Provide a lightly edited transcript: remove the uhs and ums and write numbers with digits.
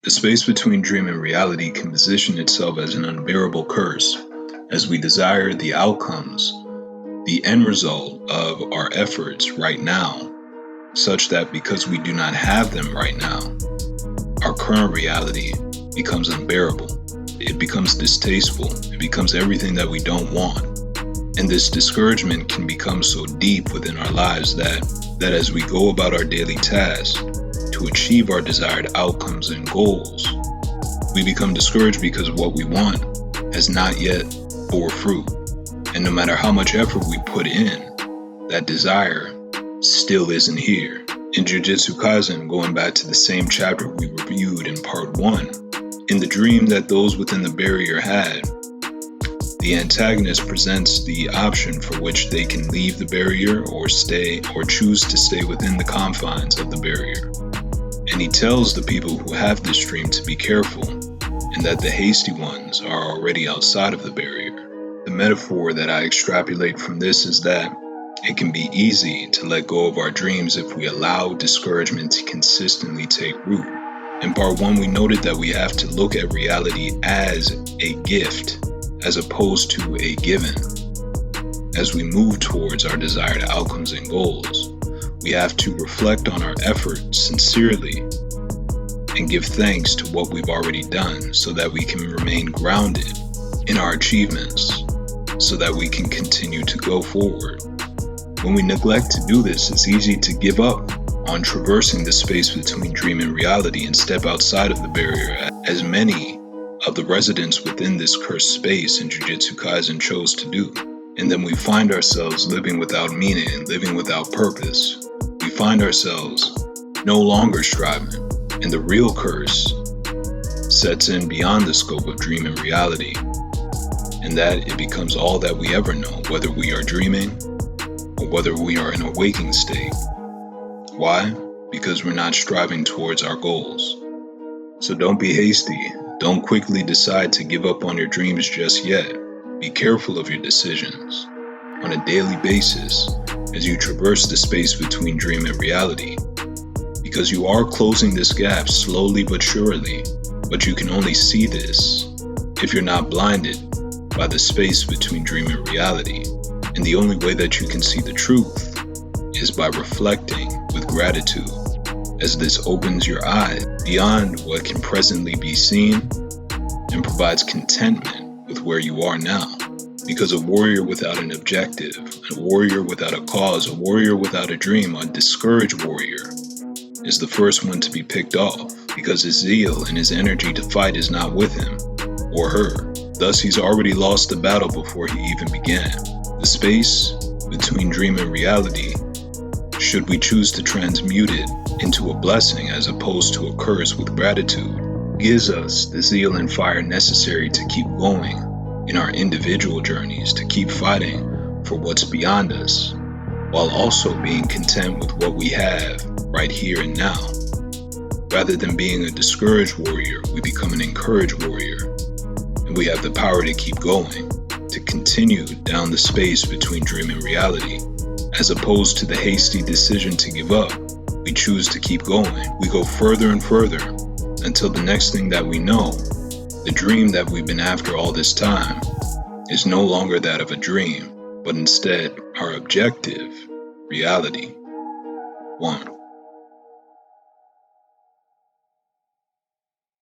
The space between dream and reality can position itself as an unbearable curse, as we desire the outcomes, the end result of our efforts right now, such that because we do not have them right now, our current reality becomes unbearable. It becomes distasteful. It becomes everything that we don't want. And this discouragement can become so deep within our lives that as we go about our daily tasks to achieve our desired outcomes and goals, we become discouraged because what we want has not yet bore fruit. And no matter how much effort we put in, that desire still isn't here. In Jujutsu Kaisen, going back to the same chapter we reviewed in part 1, in the dream that those within the barrier had, the antagonist presents the option for which they can leave the barrier or choose to stay within the confines of the barrier. And he tells the people who have this dream to be careful, and that the hasty ones are already outside of the barrier. The metaphor that I extrapolate from this is that it can be easy to let go of our dreams if we allow discouragement to consistently take root. In part 1, we noted that we have to look at reality as a gift, as opposed to a given. As we move towards our desired outcomes and goals, we have to reflect on our efforts sincerely and give thanks to what we've already done so that we can remain grounded in our achievements, so that we can continue to go forward. When we neglect to do this, it's easy to give up on traversing the space between dream and reality and step outside of the barrier, as many of the residents within this cursed space in Jujutsu Kaisen chose to do. And then we find ourselves living without meaning and living without purpose. We find ourselves no longer striving, and the real curse sets in beyond the scope of dream and reality, and that it becomes all that we ever know, whether we are dreaming or whether we are in a waking state. Why? Because we're not striving towards our goals. So don't be hasty. Don't quickly decide to give up on your dreams just yet. Be careful of your decisions on a daily basis as you traverse the space between dream and reality, because you are closing this gap slowly but surely, but you can only see this if you're not blinded by the space between dream and reality. And the only way that you can see the truth is by reflecting with gratitude, as this opens your eyes beyond what can presently be seen and provides contentment with where you are now. Because a warrior without an objective, a warrior without a cause, a warrior without a dream, a discouraged warrior is the first one to be picked off, because his zeal and his energy to fight is not with him or her. Thus, he's already lost the battle before he even began. The space between dream and reality, should we choose to transmute it into a blessing as opposed to a curse with gratitude, gives us the zeal and fire necessary to keep going in our individual journeys, to keep fighting for what's beyond us, while also being content with what we have right here and now. Rather than being a discouraged warrior, we become an encouraged warrior, and we have the power to keep going, to continue down the space between dream and reality. As opposed to the hasty decision to give up, we choose to keep going. We go further and further until the next thing that we know, the dream that we've been after all this time is no longer that of a dream, but instead our objective, reality. 1.